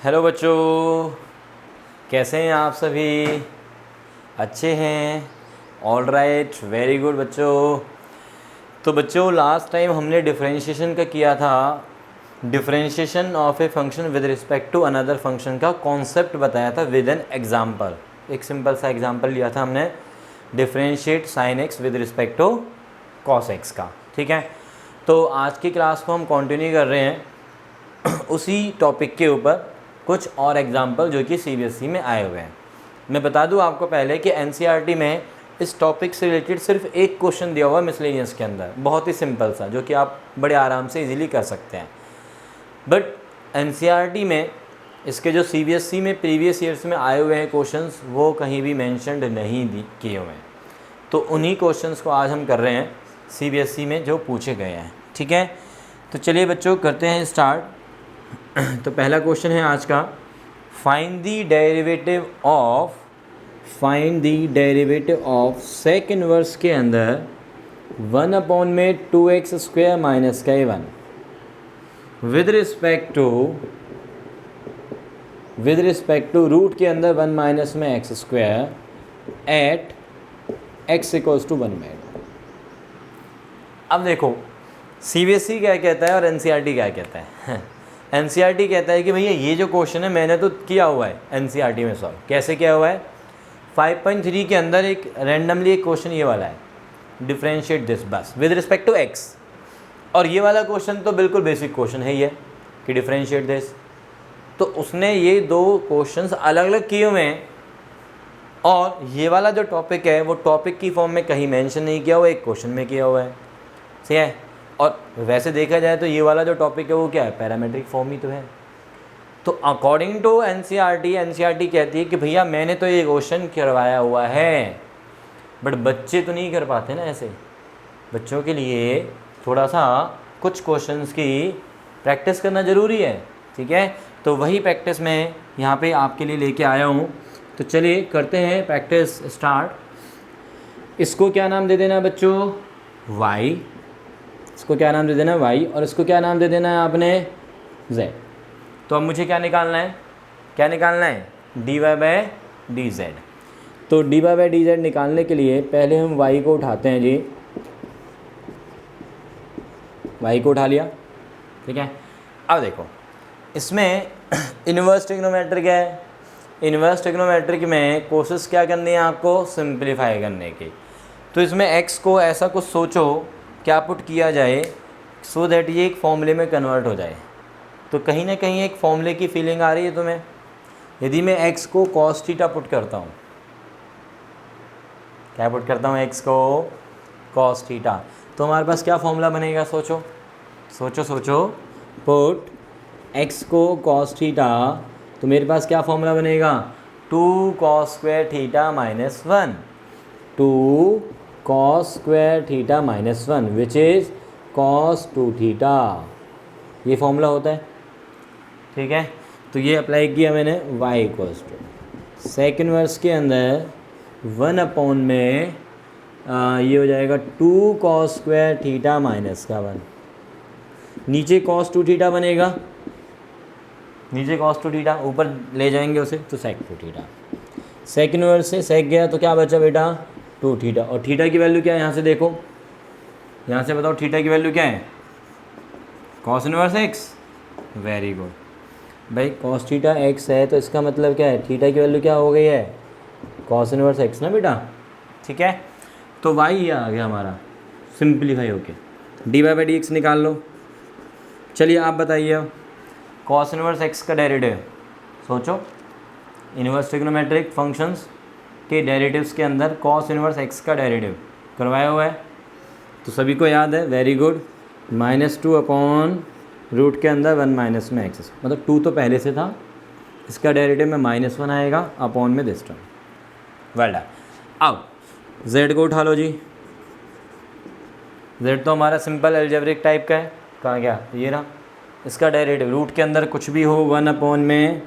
Hello बच्चों, कैसे हैं आप सभी? अच्छे हैं? ऑल राइट, वेरी गुड बच्चों। तो बच्चों, लास्ट टाइम हमने डिफरेंशिएशन का किया था। Differentiation of a function with respect to another function का कॉन्सेप्ट बताया था विद एन एग्जाम्पल। एक सिंपल सा एग्जाम्पल लिया था हमने, differentiate sine x with respect to cos x का। ठीक है, तो आज की क्लास को हम कंटिन्यू कर रहे हैं उसी टॉपिक के ऊपर, कुछ और एग्जाम्पल जो कि सीबीएसई में आए हुए हैं। मैं बता दूं आपको पहले कि एनसीईआरटी में इस टॉपिक से रिलेटेड सिर्फ एक क्वेश्चन दिया हुआ है मिसलेनियस के अंदर, बहुत ही सिंपल सा, जो कि आप बड़े आराम से इजीली कर सकते हैं। बट एनसीईआरटी में इसके जो सीबीएसई में प्रीवियस ईयर्स में आए हुए हैं क्वेश्चंस, वो कहीं भी मेंशन्ड नहीं किए हुए हैं। तो उन्हीं क्वेश्चंस को आज हम कर रहे हैं सीबीएसई में जो पूछे गए हैं। ठीक है, तो चलिए बच्चों करते हैं स्टार्ट। तो पहला क्वेश्चन है आज का, find the derivative of sec inverse के अंदर 1 में 2x स्क्वायर माइनस का 1 विद रिस्पेक्ट टू रूट के अंदर 1 माइनस में x square at x equals to 1 में। अब देखो सीबीएसई क्या कहता है और एनसीईआरटी क्या कहता है। एनसीईआरटी कहता है कि भैया ये जो क्वेश्चन है मैंने तो किया हुआ है एनसीईआरटी में सॉल्व। कैसे किया हुआ है? 5.3 के अंदर एक रैंडमली एक क्वेश्चन ये वाला है, डिफरेंशिएट दिस बस विद रिस्पेक्ट टू एक्स। और ये वाला क्वेश्चन तो बिल्कुल बेसिक क्वेश्चन है ये कि डिफरेंशिएट दिस। तो उसने ये दो क्वेश्चंस अलग अलग किए हुए हैं, और ये वाला जो टॉपिक है वो टॉपिक की फॉर्म में कहीं मेंशन नहीं किया हुआ, एक क्वेश्चन में किया हुआ है। सही है। और वैसे देखा जाए तो ये वाला जो टॉपिक है वो क्या है, पैरामेट्रिक फॉर्म ही तो है। तो अकॉर्डिंग टू एनसीईआरटी कहती है कि भैया मैंने तो ये क्वेश्चन करवाया हुआ है, बट बच्चे तो नहीं कर पाते ना ऐसे। बच्चों के लिए थोड़ा सा कुछ क्वेश्चंस की प्रैक्टिस करना ज़रूरी है। ठीक है, तो वही प्रैक्टिस मैं यहाँ पे आपके लिए लेके आया हूँ। तो चलिए करते हैं प्रैक्टिस स्टार्ट। इसको क्या नाम दे देना बच्चों? y। इसको क्या नाम दे देना? y। और इसको क्या नाम दे देना है आपने? z। तो अब मुझे क्या निकालना है? dy by d Z. तो dy बाय डी जेड निकालने के लिए पहले हम y को उठाते हैं जी। y को उठा लिया। ठीक है, अब देखो इसमें इन्वर्स ट्रिग्नोमेट्रिक है। इन्वर्स ट्रिग्नोमेट्रिक में कोशिश क्या करनी है आपको? सिंप्लीफाई करने की। तो इसमें x को ऐसा कुछ सोचो क्या पुट किया जाए सो दैट ये एक फॉर्मूले में कन्वर्ट हो जाए। तो कहीं ना कहीं एक फॉर्मूले की फीलिंग आ रही है तुम्हें? यदि मैं x को cos थीटा पुट करता हूँ, क्या पुट करता हूँ? x को cos थीटा, तो हमारे पास क्या फॉर्मूला बनेगा? सोचो पुट x को cos थीटा, तो मेरे पास क्या फॉर्मूला बनेगा? 2 cos square theta minus 1, 2 cos square theta minus 1 which is cos 2 theta. ये फॉर्मूला होता है। ठीक है, तो ये अप्लाई किया मैंने। y equals to sec inverse के अंदर 1 में ये हो जाएगा 2 cos स्क्वायर थीटा माइनस का 1। नीचे cos 2 थीटा बनेगा, नीचे cos 2 थीटा, ऊपर ले जाएंगे उसे तो sec 2 थीटा। सेक इनवर्स से sec गया तो क्या बचा बेटा? 2 थीटा। और थीटा की वैल्यू क्या है? यहाँ से देखो, यहाँ से बताओ थीटा की वैल्यू क्या है? cos inverse x। Very good भाई, cos थीटा x है तो इसका मतलब क्या है? थीटा की वैल्यू क्या हो गई है? cos इनवर्स x ना बेटा। ठीक है, तो y ये आ गया हमारा सिंप्लीफाई होके। dy बाई डी एक्स निकाल लो। चलिए आप बताइए cos इनवर्स x का डेरिवेटिव सोचो। इनवर्स ट्रिग्नोमेट्रिक फंक्शंस के डेरिवेटिव्स के अंदर cos इनवर्स x का डेरिवेटिव करवाया हुआ है, तो सभी को याद है। Very good. -2 अपॉन रूट के अंदर 1 माइनस में x, मतलब 2 तो पहले से था, इसका डेरिवेटिव में -1 आएगा अपॉन में दिस टर्म। Well done. अब z को उठा लो जी। z तो हमारा सिंपल अलजेब्रिक टाइप का है। कहाँ गया? ये रहा। इसका डेरिवेटिव रूट के अंदर कुछ भी हो, 1 में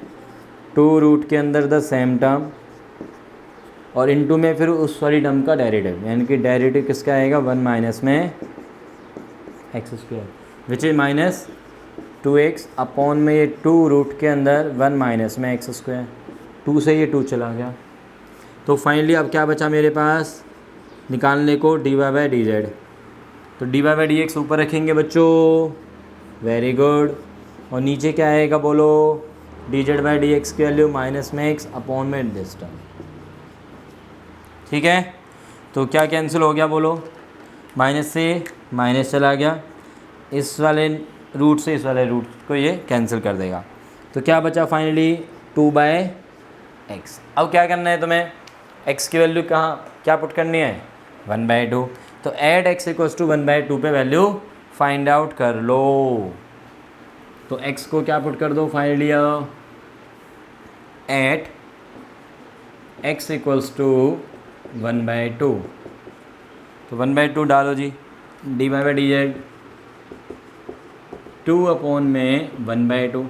2 रूट के अंदर द सेम टर्म, और इनटू में फिर उस वाली टर्म का डेरिवेटिव, यानी कि डेरिवेटिव किसका आएगा? 1 माइनस में x square which is minus 2x upon में ये 2 रूट के अंदर 1 माइनस में एक्स स्क्वायर, 2 से ये 2 चला गया। तो फाइनली अब क्या बचा मेरे पास निकालने को, D Y by D Z. तो D Y by D X ऊपर रखेंगे बच्चों, वेरी गुड। और नीचे क्या आएगा बोलो, D z by D x की वैल्यू माइनस में एक्स अपॉन में दिस टर्म। ठीक है, तो क्या कैंसिल हो गया बोलो, माइनस से माइनस चला गया, इस वाले रूट से इस वाले रूट को ये कैंसिल कर देगा। तो क्या बचा फाइनली 2 बाय एक्स। अब क्या करना है तुम्हें, x की वैल्यू कहाँ क्या पुट करनी है, 1/2। तो एट x इक्वल्स टू 1/2 पे वैल्यू फाइंड आउट कर लो। तो x को क्या पुट कर दो finally, at x equals to 1/2। तो 1/2 डालो जी, D Y by D Z 2 upon में 1/2,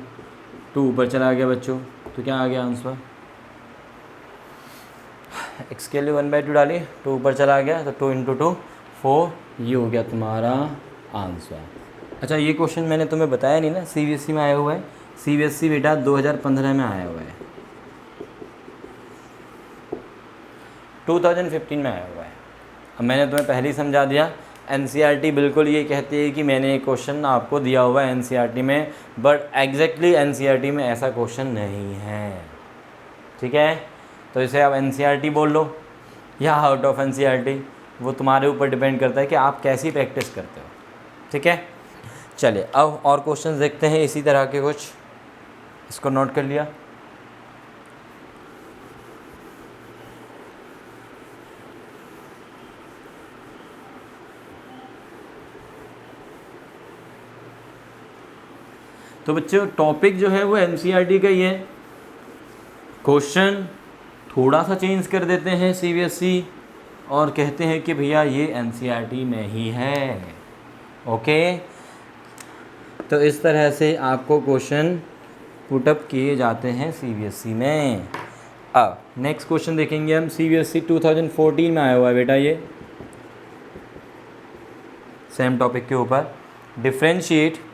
2 ऊपर चला गया बच्चों। तो क्या आ गया आंसर, x के लिए 1/2 डाली, 2 ऊपर चला गया, तो 2 × 2 4, ये हो गया तुम्हारा आंसर। अच्छा ये क्वेश्चन मैंने तुम्हें बताया नहीं ना, CBSE में आया हुआ है, CBSE बेटा 2015 में आया हुआ है, 2015 में आया हुआ है। अब मैंने तुम्हें पहले ही समझा दिया, NCERT बिल्कुल ये कहती है कि मैंने एक क्वेश्चन आपको दिया हुआ है NCERT में, बट एग्जैक्टली NCERT में ऐसा क्वेश्चन नहीं है। ठीक है, तो इसे आप NCERT बोल लो या आउट ऑफ NCERT, वो तुम्हारे ऊपर डिपेंड करता है कि आप कैसी प्रैक्टिस करते हो। ठीक है, चलिए अब और क्वेश्चंस देखते हैं इसी तरह के कुछ, इसको नोट कर लिया। तो बच्चों टॉपिक जो है वो NCERT का ही है, क्वेश्चन थोड़ा सा चेंज कर देते हैं CBSE और कहते हैं कि भैया ये NCERT में ही है। ओके, तो इस तरह से आपको क्वेश्चन पुटअप किए जाते हैं CBSE में। अब नेक्स्ट क्वेश्चन देखेंगे हम, CBSE 2014 में आया हुआ है बेटा, ये सेम टॉपिक के ऊपर, डिफ्रेंशिएट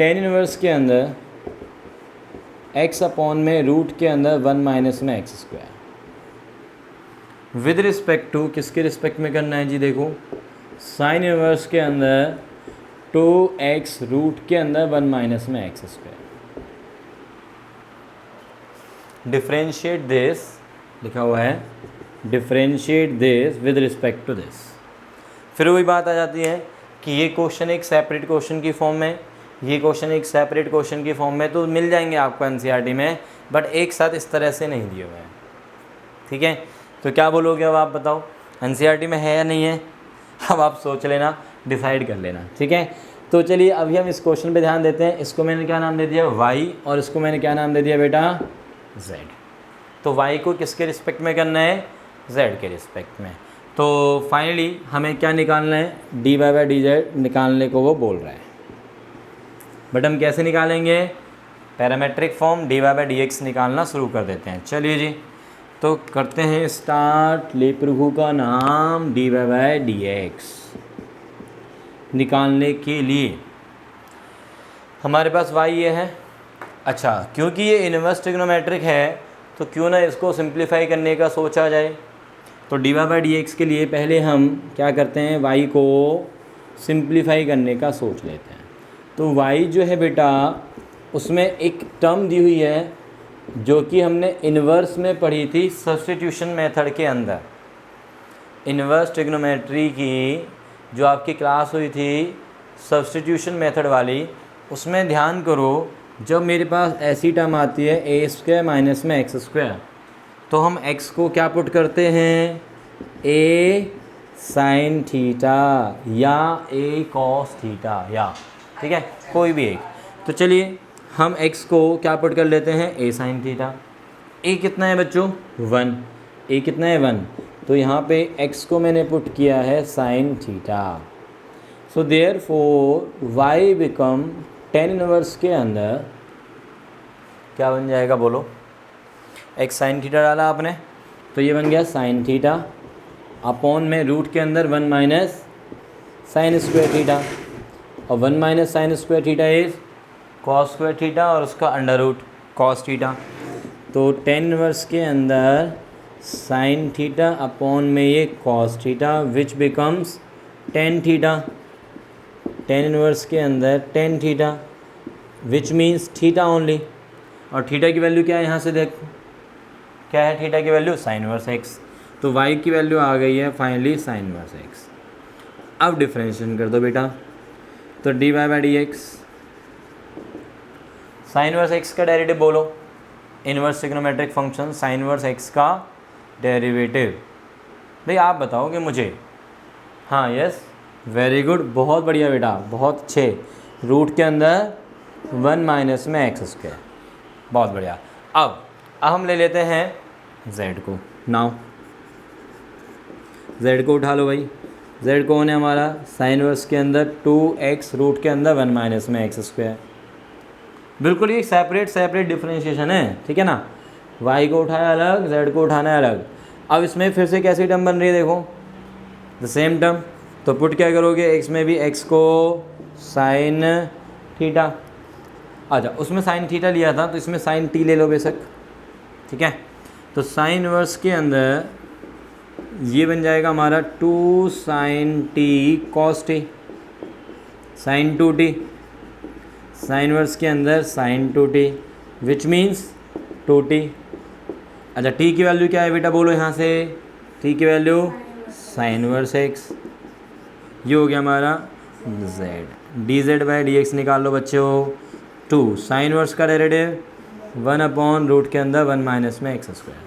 tan इनवर्स के अंदर x अपॉन में रूट के अंदर 1 माइनस में x square, with respect to, किसके रिस्पेक्ट में करना है जी, देखो साइन इनवर्स के अंदर 2x रूट के अंदर 1 माइनस में एक्स स्क्वायर। डिफ्रेंशिएट दिस लिखा हुआ है, differentiate this with respect to this. फिर वही बात आ जाती है कि ये क्वेश्चन एक सेपरेट क्वेश्चन की फॉर्म में, ये क्वेश्चन एक सेपरेट क्वेश्चन की फॉर्म में, तो मिल जाएंगे आपको NCERT में, बट एक साथ इस तरह से नहीं दिए हुए हैं। ठीक है, तो क्या बोलोगे अब आप बताओ, NCERT में है या नहीं है, अब आप सोच लेना, डिसाइड कर लेना। ठीक है, तो चलिए अभी हम इस क्वेश्चन पे ध्यान देते हैं। इसको मैंने क्या नाम दे दिया, y, और इसको मैंने क्या नाम दे दिया बेटा, z। तो y को किसके रिस्पेक्ट में करना है, z के रिस्पेक्ट में। तो फाइनली हमें क्या निकालना है, d Y by D z निकालने को वो बोल रहा है, बट हम कैसे निकालेंगे, parametric form d Y by D x निकालना शुरू कर देते हैं। चलिए जी, तो करते हैं स्टार्ट, ले प्रभु का नाम, d Y by D x निकालने के लिए हमारे पास y ये है। अच्छा, क्योंकि ये इनवर्स ट्रिग्नोमेट्रिक है तो क्यों ना इसको सिंप्लीफाई करने का सोचा जाए। तो D Y by D x के लिए पहले हम क्या करते हैं, y को सिंप्लीफाई करने का सोच लेते हैं। तो y जो है बेटा, उसमें एक टर्म दी हुई है जो कि हमने इन्वर्स में पढ़ी थी सब्स्टिट्यूशन मेथड के अंदर। इन्वर्स ट्रिग्नोमेट्री की जो आपकी क्लास हुई थी सब्स्टिट्यूशन मेथड वाली, उसमें ध्यान करो, जब मेरे पास ऐसी टर्म आती है ए स्क्वायर माइनस में एक्स स्क्वायर, तो हम x को क्या पुट करते हैं, a साइन थीटा या a कॉस थीटा, या ठीक है कोई भी एक। तो चलिए हम x को क्या पुट कर लेते हैं, a साइन थीटा। a कितना है बच्चों, 1, a कितना है 1, तो यहाँ पे x को मैंने पुट किया है sine theta. So therefore y become tan inverse के अंदर क्या बन जाएगा बोलो, x साइन थीटा डाला आपने तो ये बन गया साइन थीटा अपॉन में रूट के अंदर 1 माइनस साइन स्क्वायर थीटा, और 1 minus sign square theta is cos square theta और उसका अंडर रूट कॉस थीटा। तो टेन इनवर्स के अंदर साइन थीटा अपॉन में ये cos theta which becomes tan theta. Tan inverse के अंदर tan theta which means theta only. और थीटा की वैल्यू क्या है यहाँ से देखो, क्या है थीटा की वैल्यू, साइन इनवर्स एक्स। तो y की वैल्यू आ गई है फाइनली साइन इनवर्स एक्स। अब डिफरेंशिएशन कर दो बेटा, तो D Y by D x, sine inverse x का डेरिवेटिव बोलो, inverse trigonometric function sine inverse x का डेरिवेटिव। भाई आप बताओगे मुझे, हाँ यस वेरी गुड, बहुत बढ़िया बेटा, बहुत अच्छे। रूट के अंदर 1 माइनस में एक्स स्क्वायर, बहुत बढ़िया। अब हम ले लेते हैं z को। नाउ z को उठा लो भाई, z कौन है हमारा, साइन इनवर्स के अंदर 2x रूट के अंदर 1 माइनस में एक्स स्क्वायर। बिल्कुल ये सेपरेट डिफरेंशिएशन है, ठीक है ना। y को उठाया अलग, z को उठाना है अलग। अब इसमें फिर से कैसी टर्म बन रही है देखो, द सेम टर्म। तो पुट क्या करोगे, x में भी x को साइन थीटा, अच्छा उसमें साइन थीटा लिया था तो इसमें साइन t ले लो बेशक, ठीक है। तो साइन इनवर्स के अंदर ये बन जाएगा हमारा 2 sine t cos t, sine 2t, sine inverse के अंदर sign 2t which means 2t। अच्छा t की वैल्यू क्या है बेटा बोलो यहाँ से, t की वैल्यू साइन इनवर्स x, ये हो गया हमारा z। D z by D x निकाल लो बच्चों, 2 साइन इनवर्स का डेरिवेटिव 1 अपॉन रूट के अंदर 1 माइनस में एक्स स्क्वायर,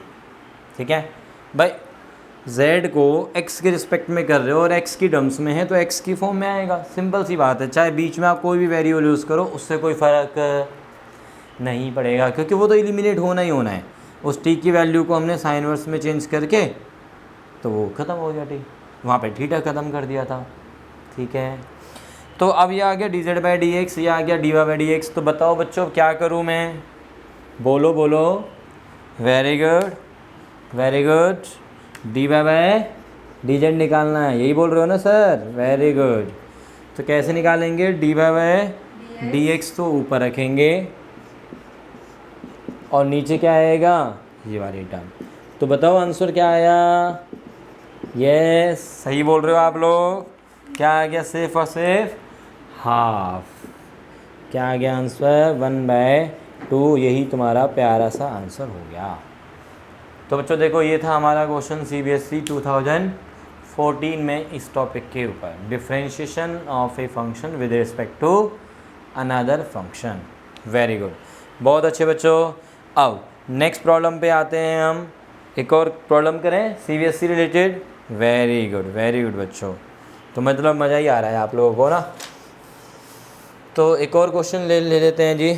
ठीक है भाई। z को x के रिस्पेक्ट में कर रहे हो और x की टर्म्स में है तो x की फॉर्म में आएगा, सिंपल सी बात है। चाहे बीच में आप कोई भी वेरिएबल यूज़ करो उससे कोई फ़र्क नहीं पड़ेगा, क्योंकि वो तो एलिमिनेट होना ही होना है। उस t की वैल्यू को हमने साइन इनवर्स में चेंज करके तो वो ख़त्म हो गया t, वहाँ पे थीटा ख़त्म कर दिया था, ठीक है। तो अब ये आ गया d z by D x, ये आ गया d Y by D x. तो बताओ बच्चों क्या करूँ मैं, बोलो बोलो, very good very good, d Y by D z निकालना है, यही बोल रहे हो ना सर, वेरी गुड। तो कैसे निकालेंगे, d Y by D x तो ऊपर रखेंगे और नीचे क्या आएगा, ये वाली टर्म। तो बताओ आंसर क्या आया, यस सही बोल रहे हो आप लोग, क्या आ गया, सिर्फ और सिर्फ हाफ। क्या आ गया आंसर, 1/2, यही तुम्हारा प्यारा सा आंसर हो गया। तो बच्चों देखो ये था हमारा क्वेश्चन CBSE 2014 में इस टॉपिक के ऊपर, differentiation of a function with respect to another function. Very good, बहुत अच्छे बच्चों। अब नेक्स्ट प्रॉब्लम पे आते हैं हम, एक और प्रॉब्लम करें CBSE रिलेटेड। वेरी गुड बच्चों, तो मतलब मज़ा ही आ रहा है आप लोगों को ना। तो एक और क्वेश्चन ले लेते हैं जी,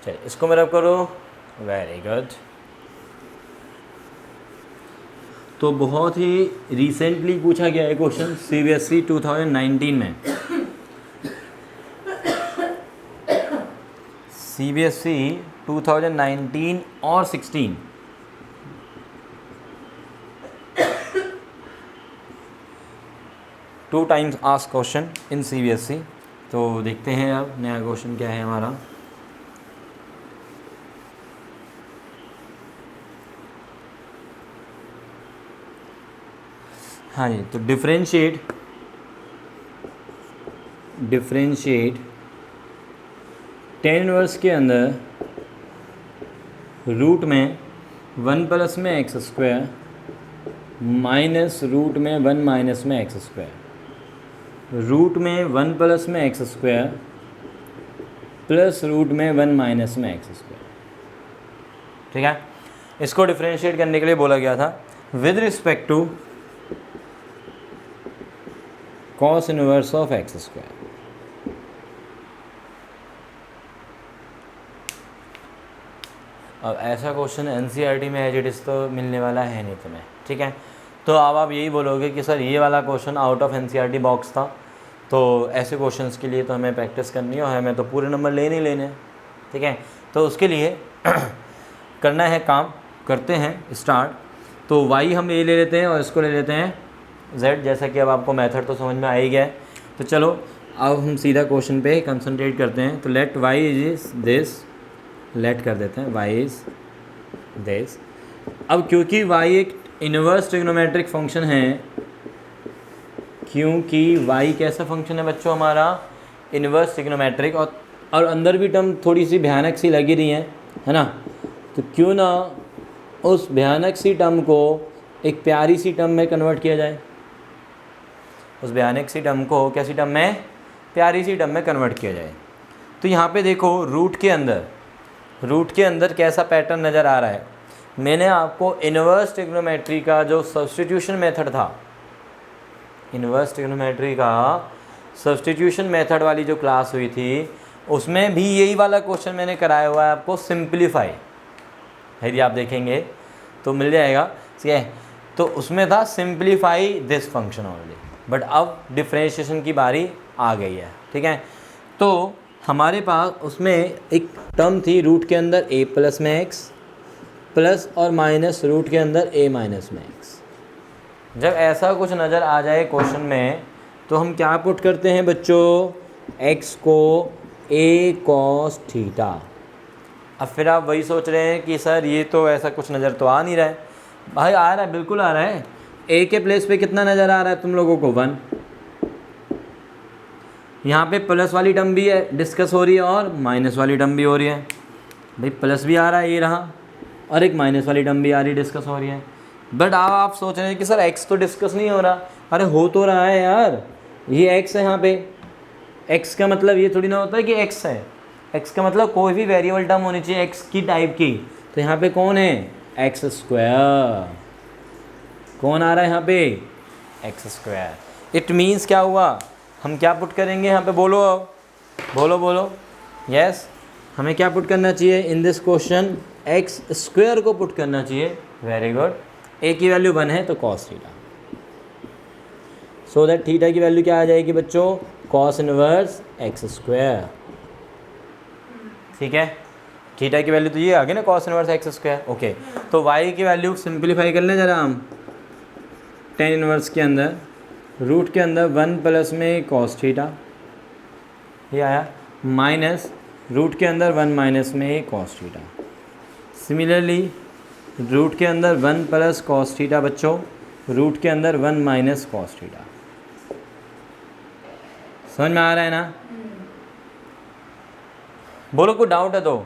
चलिए इसको मैं रब करो, वेरी गुड। तो बहुत ही रिसेंटली पूछा गया है क्वेश्चन CBSE 2019 में, CBSE 2019 और 16 2 times asked question in CBSE। तो देखते हैं अब नया क्वेश्चन क्या है हमारा। हाँ जी, तो डिफरेंशिएट टेन इनवर्स के अंदर रूट में 1 प्लस में एक्स स्क्वायर माइनस रूट में 1 माइनस में एक्स स्क्वायर, रूट में 1 प्लस में एक्स स्क्वायर प्लस रूट में 1 माइनस में एक्स स्क्वायर, ठीक है। इसको डिफरेंशिएट करने के लिए बोला गया था with respect to cos inverse of x square. अब ऐसा क्वेश्चन NCERT में एज इट इज़ तो मिलने वाला है नहीं तुम्हें, ठीक है। तो अब आप यही बोलोगे कि सर ये वाला question out of NCERT box था, तो ऐसे क्वेश्चंस के लिए तो हमें प्रैक्टिस करनी है और हमें तो पूरे नंबर लेने ही लेने हैं, ठीक है। तो उसके लिए करना है काम, करते हैं स्टार्ट। तो y हम ये ले लेते हैं और इसको ले लेते हैं z, जैसा कि अब आपको मेथड तो समझ में आ ही गया है। तो चलो अब हम सीधा क्वेश्चन पे कंसंट्रेट करते हैं। तो let y is this, let कर देते हैं वाई इज दिस। अब क्योंकि वाई एक इनवर्स ट्रिग्नोमेट्रिक फंक्शन है, क्योंकि वाई कैसा फंक्शन है बच्चों हमारा, इनवर्स ट्रिग्नोमेट्रिक, और अंदर भी टर्म थोड़ी सी भयानक सी लगी रही है ना, तो क्यों ना उस भयानक सी टर्म को एक प्यारी सी टर्म में कन्वर्ट किया जाए। उस भयानक सी टर्म को कैसी टर्म में, प्यारी सी टर्म में कन्वर्ट किया जाए। तो यहाँ पे देखो रूट के अंदर कैसा पैटर्न नज़र आ रहा है। मैंने आपको इनवर्स ट्रिग्नोमेट्री का जो सब्स्टिट्यूशन मेथड था, इनवर्स ट्रिग्नोमेट्री का सब्स्टिट्यूशन मेथड वाली जो क्लास हुई थी, उसमें भी यही वाला क्वेश्चन मैंने कराया हुआ है आपको, सिंप्लीफाई। यदि आप देखेंगे तो मिल जाएगा, ठीक है। तो उसमें था simplify this function only, but अब डिफरेंशिएशन की बारी आ गई है, ठीक है। तो हमारे पास उसमें एक टर्म थी रूट के अंदर a प्लस में x प्लस और माइनस रूट के अंदर a माइनस में x। जब ऐसा कुछ नज़र आ जाए क्वेश्चन में तो हम क्या पुट करते हैं बच्चों, x को a cos थीटा। अब फिर आप वही सोच रहे हैं कि सर ये तो ऐसा कुछ नज़र तो आ नहीं रहा है। भाई आ रहा है, बिल्कुल आ रहा है। a के प्लेस पे कितना नज़र आ रहा है तुम लोगों को, 1। यहाँ पे प्लस वाली टर्म भी है डिस्कस हो रही है और माइनस वाली टर्म भी हो रही है। भाई प्लस भी आ रहा है, ये रहा, और एक माइनस वाली टर्म भी आ रही है, डिस्कस हो रही है। बट आप सोच रहे हैं कि सर x तो डिस्कस नहीं हो रहा। अरे हो तो रहा है यार, ये x है यहाँ पे। x का मतलब ये थोड़ी ना होता है कि x है, x का मतलब कोई भी वेरिएबल टर्म होनी चाहिए x की टाइप की। तो यहाँ पे कौन है, x स्क्वायर। कौन आ रहा है यहाँ पे, x स्क्वायर। इट मीन्स क्या हुआ, हम क्या पुट करेंगे यहाँ पे, बोलो बोलो बोलो, यस हमें क्या पुट करना चाहिए in this question, x square को पुट करना चाहिए। Very good. ए की वैल्यू 1 है तो cos theta, so that theta की वैल्यू क्या आ जाएगी बच्चों, कॉस इनवर्स एक्स स्क्वायर। ठीक है, थीटा की वैल्यू तो ये आ गई ना, cos inverse x square. Okay, तो वाई की वैल्यू सिंप्लीफाई कर लें ज़रा हम। टेन इनवर्स के अंदर रूट के अंदर 1 प्लस में कॉस थीटा, ये आया, माइनस रूट के अंदर 1 माइनस में कॉस थीटा। सिमिलरली रूट के अंदर 1 प्लस कॉस थीटा बच्चों, रूट के अंदर 1 माइनस कॉस थीटा। समझ में आ रहा है ना? बोलो कोई डाउट है तो।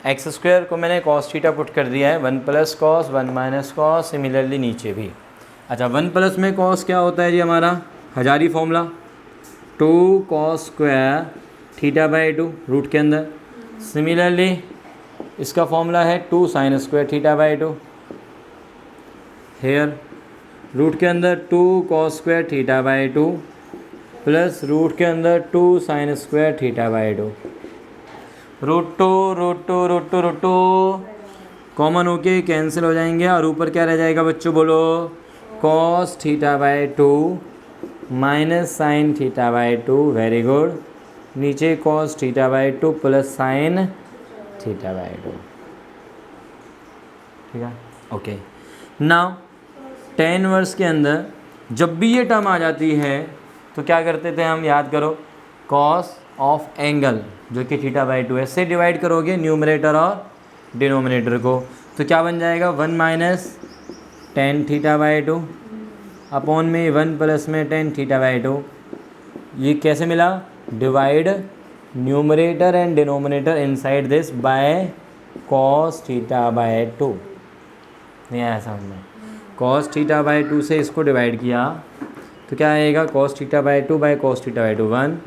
एक्स स्क्वायर को मैंने कॉस थीटा पुट कर दिया है, 1 plus cos 1 minus cos, similarly नीचे भी। अच्छा, 1 प्लस में कॉस क्या होता है जी हमारा, हजारी formula, 2 cos square theta by 2 root के अंदर। सिमिलरली इसका फॉर्मूला है 2 sine square theta by 2। Here root के अंदर 2 cos square theta by 2 plus root के अंदर 2 sine square theta by 2। Root two common होके कैंसिल हो जाएंगे और ऊपर क्या रह जाएगा बच्चों, बोलो, cos theta by 2 minus sine theta by 2। Very good. नीचे cos theta by 2 plus sign theta by 2। ठीक है, ओके। नाउ टेन इनवर्स के अंदर जब भी ये टर्म आ जाती है तो क्या करते थे हम, याद करो, कॉस ऑफ एंगल जो कि थीटा बाई 2 है, से डिवाइड करोगे न्यूमरेटर और डिनोमिनेटर को, तो क्या बन जाएगा, 1 minus tan theta by 2 upon में 1 प्लस में टेन थीटा बाई 2। ये कैसे मिला, divide numerator and denominator inside this by cos theta by 2। नहीं आया समझ में, कॉस थीटा बाई 2 से इसको डिवाइड किया तो क्या आएगा, cos theta by 2 by cos theta by 2 1,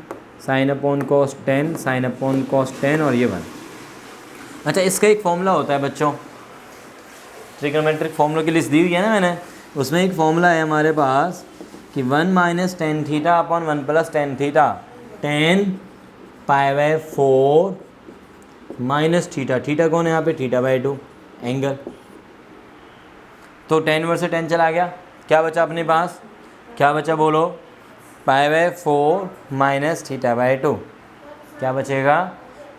sine upon cos 10 sine upon cos 10 और ये 1। अच्छा, इसका एक फॉर्मूला होता है बच्चों, ट्रिग्नोमेट्रिक फॉर्मूला की लिस्ट दी हुई है ना मैंने, उसमें एक फॉर्मूला है हमारे पास कि 1 minus tan theta upon 1 plus tan theta, 10 pi by 4 minus theta. Theta कौन है यहाँ पे, थीटा बाई 2 एंगल। तो 10 इनवर्स से 10 चला गया, क्या बचा अपने पास, क्या बचा बोलो, pi by 4 minus theta by 2। क्या बचेगा,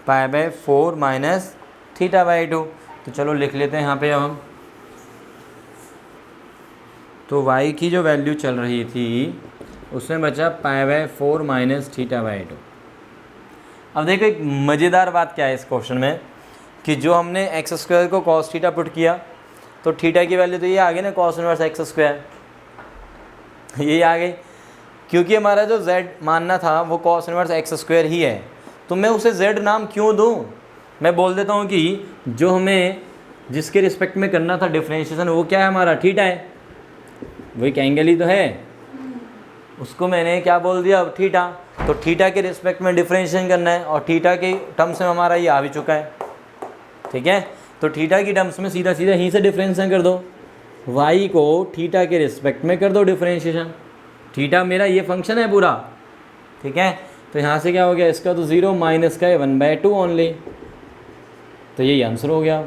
pi by 4 minus theta by 2। तो चलो लिख लेते हैं यहाँ पे अब हम। तो y की जो वैल्यू चल रही थी उसमें बचा π/4 माइनस θ/2। अब देखो एक मज़ेदार बात क्या है इस क्वेश्चन में कि जो हमने x² को cos थीटा पुट किया तो थीटा की वैल्यू तो ये आ गई ना cos इनवर्स x², ये आ गई। क्योंकि हमारा जो z मानना था वो cos इनवर्स x² ही है, तो मैं उसे z नाम क्यों दूँ। मैं बोल देता हूँ कि जो हमें जिसके रिस्पेक्ट में करना था डिफरेंशिएशन वो क्या है, हमारा थीटा है, वो एक एंगल ही तो है, उसको मैंने क्या बोल दिया अब थीटा। तो थीटा के रिस्पेक्ट में डिफरेंशिएशन करना है और थीटा के टर्म्स में हमारा ये आ भी चुका है, ठीक है। तो थीटा की टर्म्स में सीधा सीधा यहीं से डिफरेंशिएशन कर दो, y को थीटा के रिस्पेक्ट में कर दो डिफरेंशिएशन। थीटा मेरा ये फंक्शन है पूरा, ठीक है। तो यहाँ से क्या हो गया, इसका तो 0 माइनस का है 1/2 ओनली, तो यही आंसर हो गया।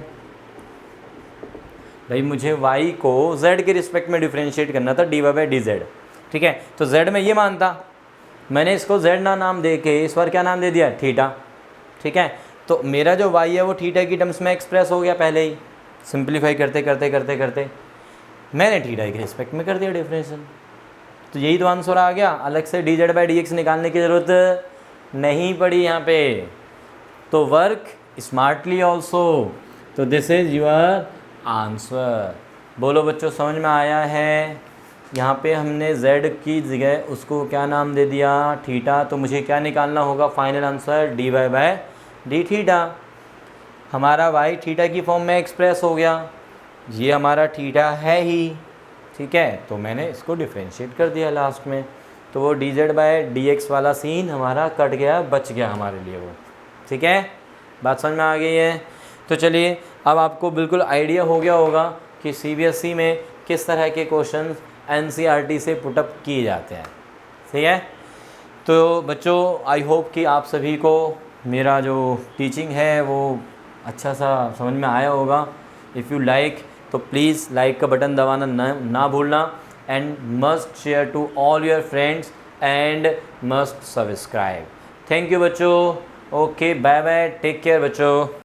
भाई मुझे y को z के रिस्पेक्ट में डिफरेंशिएट करना था dy/dz, ठीक है। तो z में ये मानता, मैंने इसको z ना नाम दे के इस बार क्या नाम दे दिया, थीटा, ठीक है। तो मेरा जो y है वो थीटा की टर्म्स में एक्सप्रेस हो गया, पहले ही सिंप्लीफाई करते करते करते करते मैंने थीटा के रिस्पेक्ट में कर दिया डिफरेंशिएशन, तो यही तो आंसर आ गया। अलग से dz/dx निकालने की ज़रूरत नहीं पड़ी यहाँ पे। तो वर्क स्मार्टली ऑल्सो, तो दिस इज़ योर आंसर। बोलो बच्चों समझ में आया है। यहाँ पे हमने z की जगह उसको क्या नाम दे दिया, थीटा। तो मुझे क्या निकालना होगा, फाइनल आंसर dy/d थीटा। हमारा y थीटा की फॉर्म में एक्सप्रेस हो गया, ये हमारा थीटा है ही, ठीक है। तो मैंने इसको डिफरेंशिएट कर दिया लास्ट में, तो वो dz/dx वाला सीन हमारा कट गया, बच गया हमारे लिए वो, ठीक है। बात समझ में आ गई है। तो चलिए अब आपको बिल्कुल आइडिया हो गया होगा कि CBSE में किस तरह के क्वेश्चन NCERT से पुटअप किए जाते हैं, ठीक है। तो बच्चों आई होप कि आप सभी को मेरा जो टीचिंग है वो अच्छा सा समझ में आया होगा। इफ़ यू लाइक तो प्लीज़ लाइक का बटन दबाना ना भूलना, and must share to all your friends and must subscribe. Thank you बच्चों। Okay bye bye, take care बच्चों।